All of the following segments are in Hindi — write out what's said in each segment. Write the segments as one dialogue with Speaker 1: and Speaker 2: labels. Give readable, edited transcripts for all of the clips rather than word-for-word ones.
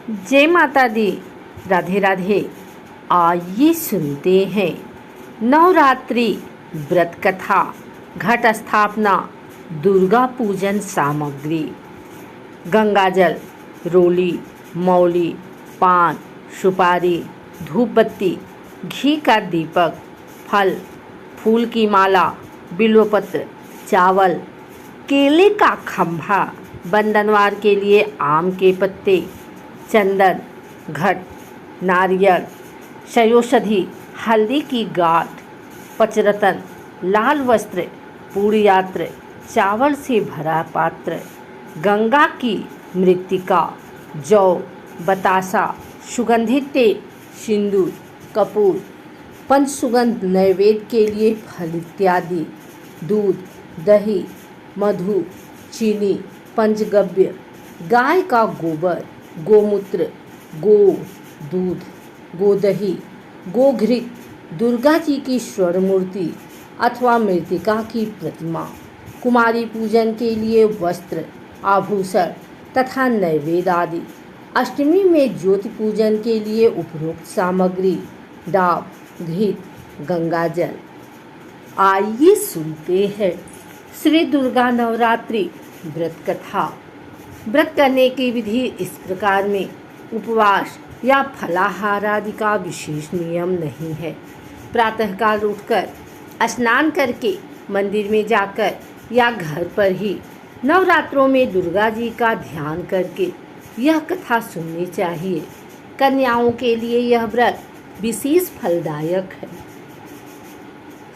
Speaker 1: जय माता दी। राधे राधे। आइए सुनते हैं नवरात्रि व्रत कथा, घट स्थापना, दुर्गा पूजन सामग्री। गंगाजल, रोली, मौली, पान, सुपारी, धूप बत्ती, घी का दीपक, फल, फूल की माला, बिल्वपत्र, चावल, केले का खंभा, बंधनवार के लिए आम के पत्ते, चंदन, घट, नारियल, शयोषधि, हल्दी की गांठ, पचरतन, लाल वस्त्र, पूरी यात्र, चावल से भरा पात्र, गंगा की मृत्तिका, जौ, बतासा, सुगंधित तेल, सिंदूर, कपूर, पंचसुगंध, नैवेद्य के लिए फल इत्यादि, दूध, दही, मधु, चीनी, पंचगव्य, गाय का गोबर, गोमूत्र, गो दूध, गोदही, गोघृत, दुर्गा जी की स्वर्ण मूर्ति अथवा मृत्तिका की प्रतिमा, कुमारी पूजन के लिए वस्त्र, आभूषण तथा नैवेद्य आदि, अष्टमी में ज्योति पूजन के लिए उपरोक्त सामग्री, डाब, घृत, गंगाजल। आइए सुनते हैं श्री दुर्गा नवरात्रि व्रत कथा। व्रत करने की विधि इस प्रकार में उपवास या फलाहार आदि का विशेष नियम नहीं है। प्रातःकाल उठकर स्नान करके मंदिर में जाकर या घर पर ही नवरात्रों में दुर्गा जी का ध्यान करके यह कथा सुननी चाहिए। कन्याओं के लिए यह व्रत विशेष फलदायक है।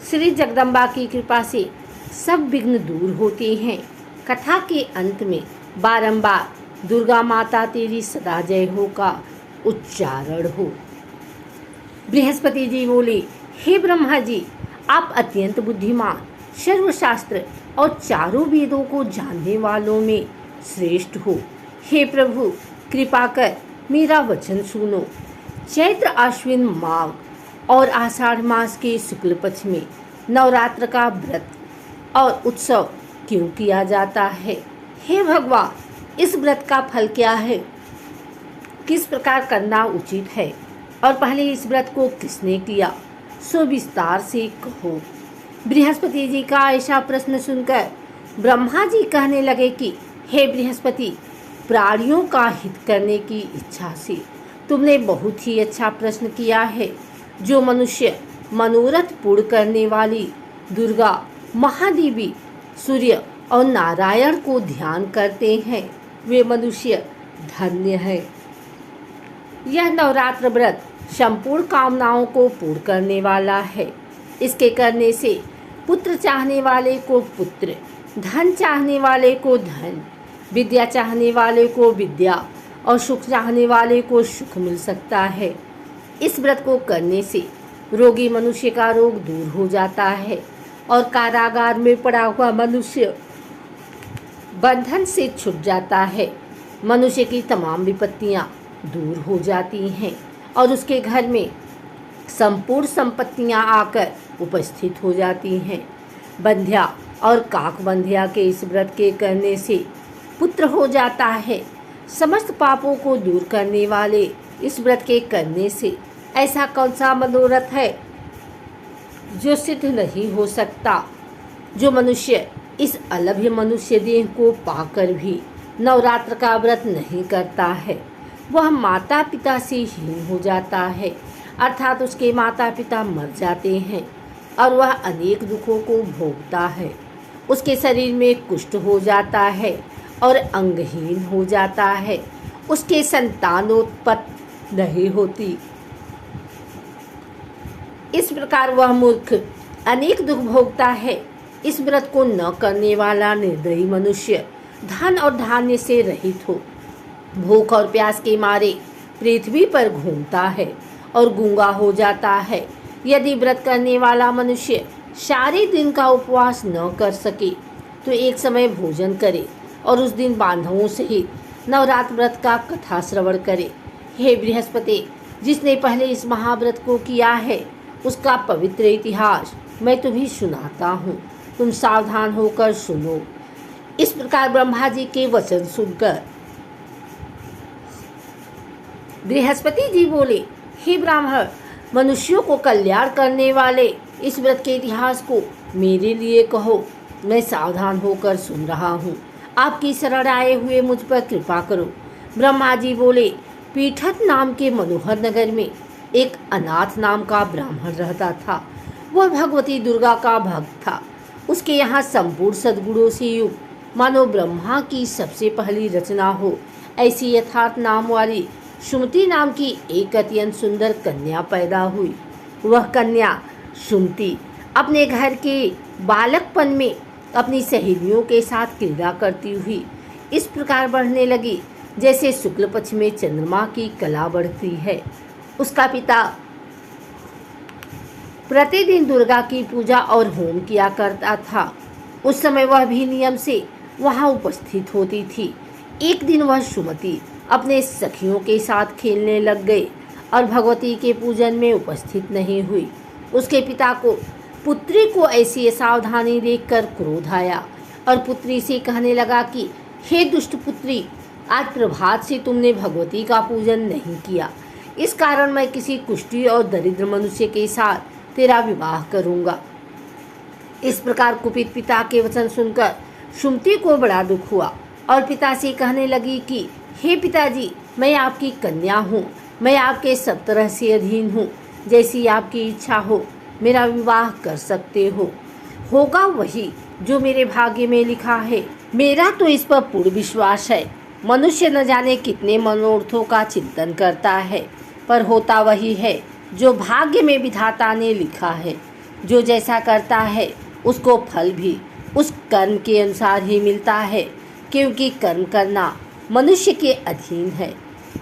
Speaker 1: श्री जगदम्बा की कृपा से सब विघ्न दूर होते हैं। कथा के अंत में बारंबार दुर्गा माता तेरी सदा जय हो का उच्चारण हो। बृहस्पति जी बोले, हे ब्रह्मा जी, आप अत्यंत बुद्धिमान, सर्वशास्त्र और चारों वेदों को जानने वालों में श्रेष्ठ हो। हे प्रभु, कृपा कर मेरा वचन सुनो। चैत्र आश्विन माघ और आषाढ़ मास के शुक्ल पक्ष में नवरात्र का व्रत और उत्सव क्यों किया जाता है? हे भगवान, इस व्रत का फल क्या है? किस प्रकार करना उचित है? और पहले इस व्रत को किसने किया, सो विस्तार से कहो। बृहस्पति जी का ऐसा प्रश्न सुनकर ब्रह्मा जी कहने लगे कि हे बृहस्पति, प्राणियों का हित करने की इच्छा से तुमने बहुत ही अच्छा प्रश्न किया है। जो मनुष्य मनोरथ पूर्ण करने वाली दुर्गा, महादेवी, सूर्य और नारायण को ध्यान करते हैं, वे मनुष्य धन्य है। यह नवरात्र व्रत संपूर्ण कामनाओं को पूर्ण करने वाला है। इसके करने से पुत्र चाहने वाले को पुत्र, धन चाहने वाले को धन, विद्या चाहने वाले को विद्या और सुख चाहने वाले को सुख मिल सकता है। इस व्रत को करने से रोगी मनुष्य का रोग दूर हो जाता है और कारागार में पड़ा हुआ मनुष्य बंधन से छूट जाता है। मनुष्य की तमाम विपत्तियां दूर हो जाती हैं और उसके घर में संपूर्ण संपत्तियां आकर उपस्थित हो जाती हैं। बंध्या और काक बंध्या के इस व्रत के करने से पुत्र हो जाता है। समस्त पापों को दूर करने वाले इस व्रत के करने से ऐसा कौन सा मनोरथ है जो सिद्ध नहीं हो सकता? जो मनुष्य इस अलभ्य मनुष्य देह को पाकर भी नवरात्र का व्रत नहीं करता है, वह माता पिता से हीन हो जाता है, अर्थात उसके माता पिता मर जाते हैं और वह अनेक दुखों को भोगता है। उसके शरीर में कुष्ठ हो जाता है और अंगहीन हो जाता है। उसके संतानोत्पत्ति नहीं होती। इस प्रकार वह मूर्ख अनेक दुख भोगता है। इस व्रत को न करने वाला निर्दयी मनुष्य धन और धान्य से रहित हो, भूख और प्यास के मारे पृथ्वी पर घूमता है और गूंगा हो जाता है। यदि व्रत करने वाला मनुष्य सारे दिन का उपवास न कर सके तो एक समय भोजन करे और उस दिन बांधवों सहित नवरात्र व्रत का कथा श्रवण करे। हे बृहस्पति, जिसने पहले इस महाव्रत को किया है उसका पवित्र इतिहास मैं तुम्हें सुनाता हूँ, तुम सावधान होकर सुनो। इस प्रकार ब्रह्मा जी के वचन सुनकर बृहस्पति जी बोले, हे ब्राह्मण, मनुष्यों को कल्याण करने वाले इस व्रत के इतिहास को मेरे लिए कहो। मैं सावधान होकर सुन रहा हूँ। आपकी शरण आए हुए मुझ पर कृपा करो। ब्रह्मा जी बोले, पीठत नाम के मनोहर नगर में एक अनाथ नाम का ब्राह्मण रहता था। वह भगवती दुर्गा का भक्त था। उसके यहाँ संपूर्ण सद्गुणों से युक्त मानो ब्रह्मा की सबसे पहली रचना हो ऐसी यथार्थ नाम वाली सुमति नाम की एक अत्यंत सुंदर कन्या पैदा हुई। वह कन्या सुमति अपने घर के बालकपन में अपनी सहेलियों के साथ क्रीड़ा करती हुई इस प्रकार बढ़ने लगी जैसे शुक्ल पक्ष में चंद्रमा की कला बढ़ती है। उसका पिता प्रतिदिन दुर्गा की पूजा और होम किया करता था। उस समय वह भी नियम से वहां उपस्थित होती थी। एक दिन वह सुमति अपने सखियों के साथ खेलने लग गई और भगवती के पूजन में उपस्थित नहीं हुई। उसके पिता को पुत्री को ऐसी असावधानी देखकर क्रोध आया और पुत्री से कहने लगा कि हे दुष्ट पुत्री, आज प्रभात से तुमने भगवती का पूजन नहीं किया। इस कारण मैं किसी कुष्ठी और दरिद्र मनुष्य के साथ तेरा विवाह करूंगा। इस प्रकार कुपित पिता के वचन सुनकर सुमति को बड़ा दुख हुआ और पिता से कहने लगी कि हे पिताजी, मैं आपकी कन्या हूँ। मैं आपके सब तरह से अधीन हूँ। जैसी आपकी इच्छा हो मेरा विवाह कर सकते हो। होगा वही जो मेरे भाग्य में लिखा है। मेरा तो इस पर पूर्ण विश्वास है। मनुष्य न जाने कितने मनोर्थों का चिंतन करता है, पर होता वही है जो भाग्य में विधाता ने लिखा है। जो जैसा करता है उसको फल भी उस कर्म के अनुसार ही मिलता है, क्योंकि कर्म करना मनुष्य के अधीन है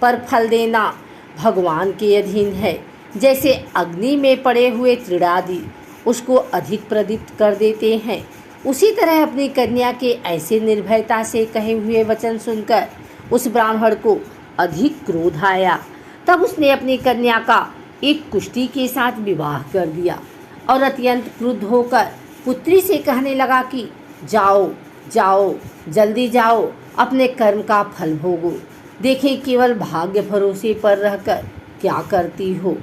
Speaker 1: पर फल देना भगवान के अधीन है। जैसे अग्नि में पड़े हुए तृणादि उसको अधिक प्रदीप्त कर देते हैं, उसी तरह अपनी कन्या के ऐसे निर्भयता से कहे हुए वचन सुनकर उस ब्राह्मण को अधिक क्रोध आया। तब उसने अपनी कन्या का एक कुष्ठी के साथ विवाह कर दिया और अत्यंत क्रुद्ध होकर पुत्री से कहने लगा कि जाओ जाओ, जल्दी जाओ, अपने कर्म का फल भोगो। देखें केवल भाग्य भरोसे पर रहकर क्या करती हो।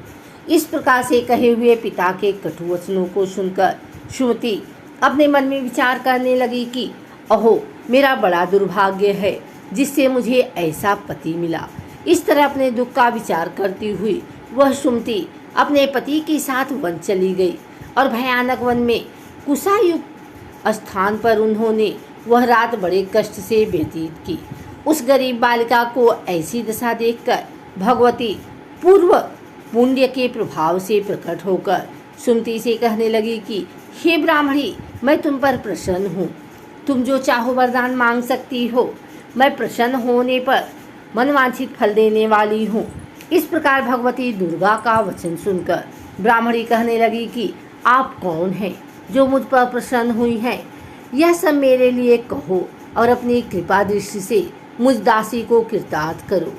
Speaker 1: इस प्रकार से कहे हुए पिता के कटु वचनों को सुनकर सुमति अपने मन में विचार करने लगी कि अहो, मेरा बड़ा दुर्भाग्य है जिससे मुझे ऐसा पति मिला। इस तरह अपने दुख का विचार करती हुई वह सुमति अपने पति के साथ वन चली गई और भयानक वन में कुशायुक्त स्थान पर उन्होंने वह रात बड़े कष्ट से व्यतीत की। उस गरीब बालिका को ऐसी दशा देखकर भगवती पूर्व पुण्य के प्रभाव से प्रकट होकर सुमति से कहने लगी कि हे ब्राह्मणी, मैं तुम पर प्रसन्न हूँ। तुम जो चाहो वरदान मांग सकती हो। मैं प्रसन्न होने पर मनवांछित फल देने वाली हूँ। इस प्रकार भगवती दुर्गा का वचन सुनकर ब्राह्मणी कहने लगी कि आप कौन हैं जो मुझ पर प्रसन्न हुई हैं? यह सब मेरे लिए कहो और अपनी कृपा दृष्टि से मुझ दासी को कृतार्थ करो।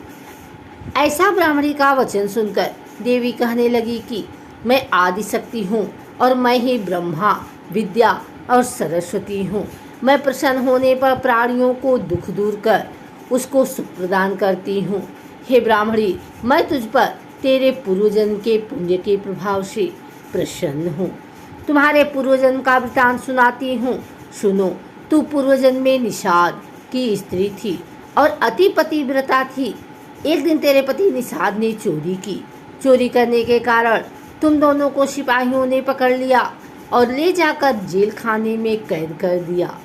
Speaker 1: ऐसा ब्राह्मणी का वचन सुनकर देवी कहने लगी कि मैं आदि शक्ति हूँ और मैं ही ब्रह्मा, विद्या और सरस्वती हूँ। मैं प्रसन्न होने पर प्राणियों को दुख दूर कर उसको सुख प्रदान करती हूँ। हे ब्राह्मणी, मैं तुझ पर तेरे पूर्वजन्म के पुण्य के प्रभाव से प्रसन्न हूँ। तुम्हारे पूर्वजन्म का वृतांत सुनाती हूँ, सुनो। तू पूर्वजन्म में निषाद की स्त्री थी और अति पतिव्रता थी। एक दिन तेरे पति निषाद ने चोरी की। चोरी करने के कारण तुम दोनों को सिपाहियों ने पकड़ लिया और ले जाकर जेल खाने में कैद कर दिया।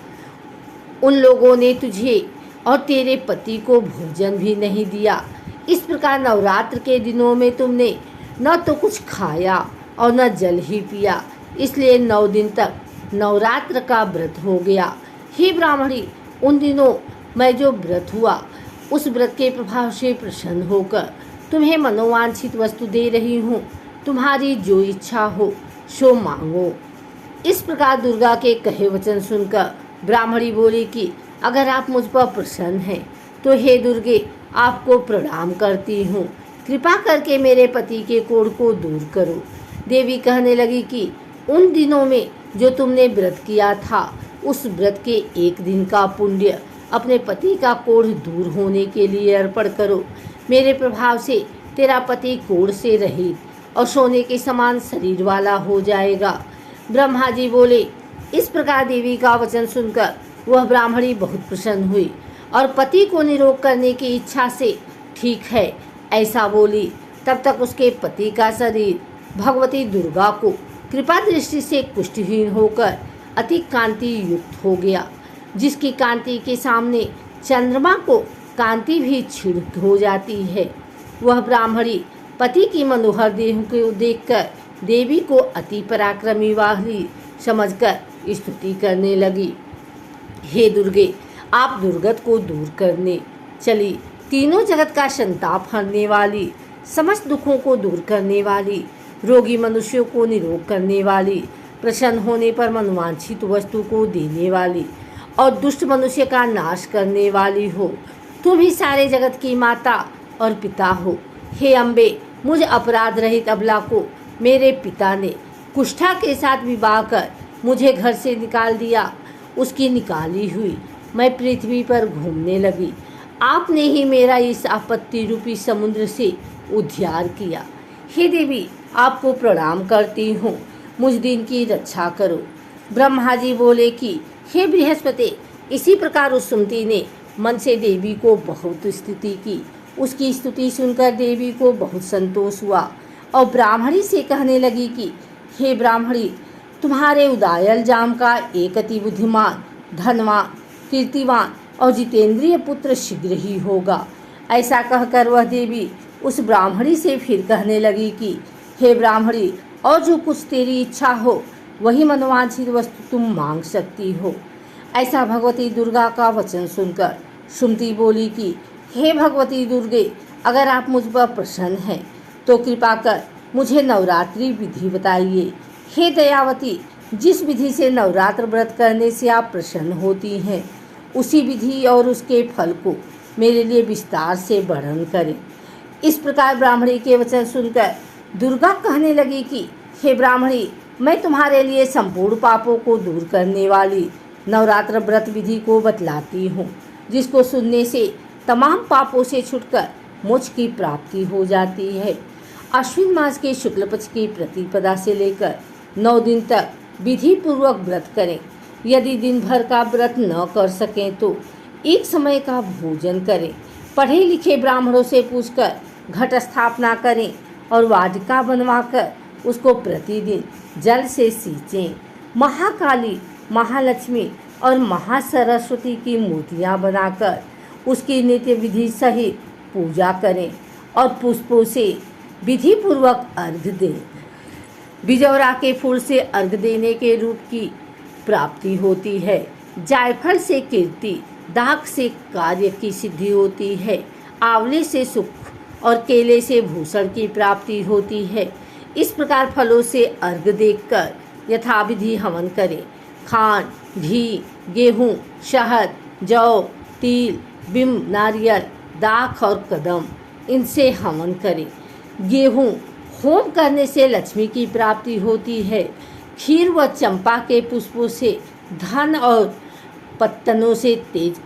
Speaker 1: उन लोगों ने तुझे और तेरे पति को भोजन भी नहीं दिया। इस प्रकार नवरात्र के दिनों में तुमने न तो कुछ खाया और न जल ही पिया, इसलिए 9 दिन तक नवरात्र का व्रत हो गया। हे ब्राह्मणी, उन दिनों मैं जो व्रत हुआ उस व्रत के प्रभाव से प्रसन्न होकर तुम्हें मनोवांछित वस्तु दे रही हूँ। तुम्हारी जो इच्छा हो सो मांगो। इस प्रकार दुर्गा के कहे वचन सुनकर ब्राह्मणी बोली कि अगर आप मुझ पर प्रसन्न हैं तो हे दुर्गे, आपको प्रणाम करती हूँ। कृपा करके मेरे पति के कोढ़ को दूर करो। देवी कहने लगी कि उन दिनों में जो तुमने व्रत किया था उस व्रत के एक दिन का पुण्य अपने पति का कोढ़ दूर होने के लिए अर्पण करो। मेरे प्रभाव से तेरा पति कोढ़ से रहित और सोने के समान शरीर वाला हो जाएगा। ब्रह्मा जी बोले। इस प्रकार देवी का वचन सुनकर वह ब्राह्मणी बहुत प्रसन्न हुई और पति को निरोग करने की इच्छा से ठीक है ऐसा बोली। तब तक उसके पति का शरीर भगवती दुर्गा को कृपा दृष्टि से कुष्ठहीन होकर अति कांति युक्त हो गया, जिसकी कांति के सामने चंद्रमा को कांति भी छिड़ हो जाती है। वह ब्राह्मणी पति की मनोहर देह को देखकर देवी को अति पराक्रमी वाली समझकर स्तुति करने लगी। हे दुर्गे, आप दुर्गत को दूर करने चली, तीनों जगत का संताप हरने वाली, समस्त दुखों को दूर करने वाली, रोगी मनुष्यों को निरोग करने वाली, प्रसन्न होने पर मनवांछित वस्तु को देने वाली और दुष्ट मनुष्य का नाश करने वाली हो। तुम ही सारे जगत की माता और पिता हो। हे अम्बे, मुझ अपराध रहित अबला को मेरे पिता ने कुष्ठा के साथ विवाह कर मुझे घर से निकाल दिया। उसकी निकाली हुई मैं पृथ्वी पर घूमने लगी। आपने ही मेरा इस आपत्ति रूपी समुद्र से उद्धार किया। हे देवी, आपको प्रणाम करती हूँ, मुझ दिन की रक्षा करो। ब्रह्मा जी बोले कि हे बृहस्पति, इसी प्रकार उस सुमति ने मन से देवी को बहुत स्तुति की। उसकी स्तुति सुनकर देवी को बहुत संतोष हुआ और ब्राह्मणी से कहने लगी कि हे ब्राह्मणी, तुम्हारे उदायल जाम का एक अति बुद्धिमान, धनवान, कीर्तिवान और जितेंद्रिय पुत्र शीघ्र ही होगा। ऐसा कहकर वह देवी उस ब्राह्मणी से फिर कहने लगी कि हे ब्राह्मणी, और जो कुछ तेरी इच्छा हो वही मनोवांछित वस्तु तुम मांग सकती हो। ऐसा भगवती दुर्गा का वचन सुनकर सुमति बोली कि हे भगवती दुर्गे, अगर आप मुझ पर प्रसन्न हैं तो कृपा कर मुझे नवरात्रि विधि बताइए। हे दयावती, जिस विधि से नवरात्र व्रत करने से आप प्रसन्न होती हैं, उसी विधि और उसके फल को मेरे लिए विस्तार से वर्णन करें। इस प्रकार ब्राह्मणी के वचन सुनकर दुर्गा कहने लगी कि हे ब्राह्मणी, मैं तुम्हारे लिए संपूर्ण पापों को दूर करने वाली नवरात्र व्रत विधि को बतलाती हूँ, जिसको सुनने से तमाम पापों से छुटकर मोक्ष की प्राप्ति हो जाती है। अश्विन मास के शुक्ल पक्ष की प्रतिपदा से लेकर 9 दिन तक विधि पूर्वक व्रत करें। यदि दिन भर का व्रत न कर सकें तो एक समय का भोजन करें। पढ़े लिखे ब्राह्मणों से पूछकर घट स्थापना करें और वाटिका बनवाकर उसको प्रतिदिन जल से सींचें। महाकाली, महालक्ष्मी और महासरस्वती की मूर्तियाँ बनाकर उसकी नित्य विधि सहित पूजा करें और पुष्पों से विधि पूर्वक अर्घ्य दें। बिजौरा के फूल से अर्घ्य देने के रूप की प्राप्ति होती है। जायफल से कीर्ति, दाख से कार्य की सिद्धि होती है। आंवले से सुख और केले से भूषण की प्राप्ति होती है। इस प्रकार फलों से अर्घ्य देकर यथाविधि हवन करें। खांड, घी, गेहूँ, शहद, जौ, तिल, बिंब, नारियल, दाख और कदम, इनसे हवन करें। गेहूँ होम करने से लक्ष्मी की प्राप्ति होती है। खीर व चंपा के पुष्पों से धन और पत्तनों से तेज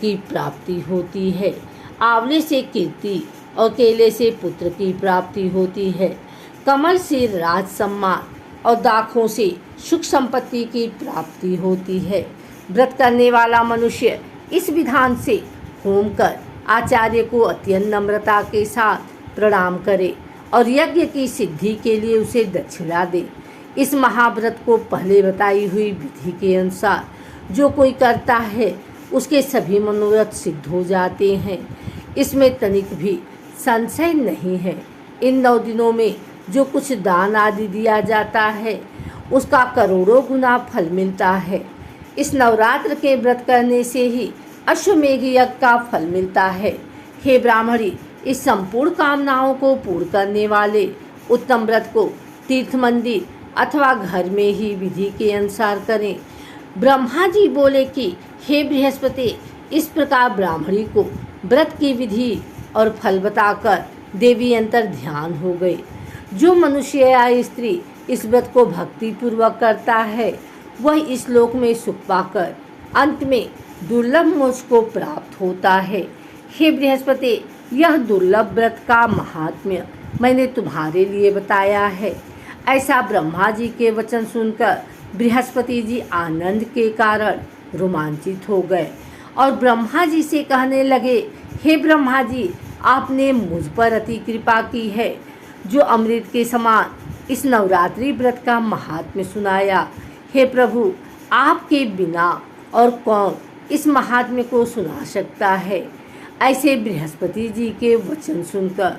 Speaker 1: की प्राप्ति होती है। आंवले से कीर्ति और केले से पुत्र की प्राप्ति होती है। कमल से राज सम्मान और दाखों से सुख संपत्ति की प्राप्ति होती है। व्रत करने वाला मनुष्य इस विधान से होम कर आचार्य को अत्यंत नम्रता के साथ प्रणाम करे और यज्ञ की सिद्धि के लिए उसे दक्षिणा दे। इस महाव्रत को पहले बताई हुई विधि के अनुसार जो कोई करता है उसके सभी मनोरथ सिद्ध हो जाते हैं। इसमें तनिक भी संशय नहीं है। इन 9 दिनों में जो कुछ दान आदि दिया जाता है उसका करोड़ों गुना फल मिलता है। इस नवरात्र के व्रत करने से ही अश्वमेघ यज्ञ का फल मिलता है। हे ब्राह्मणी, इस संपूर्ण कामनाओं को पूर्ण करने वाले उत्तम व्रत को तीर्थ मंदिर अथवा घर में ही विधि के अनुसार करें। ब्रह्मा जी बोले कि हे बृहस्पति, इस प्रकार ब्राह्मणी को व्रत की विधि और फल बताकर देवी अंतर ध्यान हो गई। जो मनुष्य या स्त्री इस व्रत को भक्ति पूर्वक करता है वह इस लोक में सुख पाकर अंत में दुर्लभ मोक्ष को प्राप्त होता है। हे बृहस्पति, यह दुर्लभ व्रत का महात्म्य मैंने तुम्हारे लिए बताया है। ऐसा ब्रह्मा जी के वचन सुनकर बृहस्पति जी आनंद के कारण रोमांचित हो गए और ब्रह्मा जी से कहने लगे, हे ब्रह्मा जी, आपने मुझ पर अति कृपा की है, जो अमृत के समान इस नवरात्रि व्रत का महात्म्य सुनाया। हे प्रभु, आपके बिना और कौन इस महात्म्य को सुना सकता है। ऐसे बृहस्पति जी के वचन सुनकर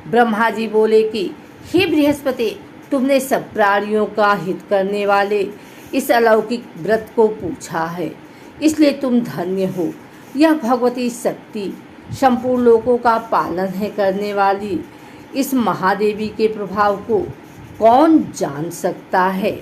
Speaker 1: ब्रह्मा जी बोले कि हे बृहस्पति, तुमने सब प्राणियों का हित करने वाले इस अलौकिक व्रत को पूछा है, इसलिए तुम धन्य हो। यह भगवती शक्ति संपूर्ण लोकों का पालन है करने वाली इस महादेवी के प्रभाव को कौन जान सकता है।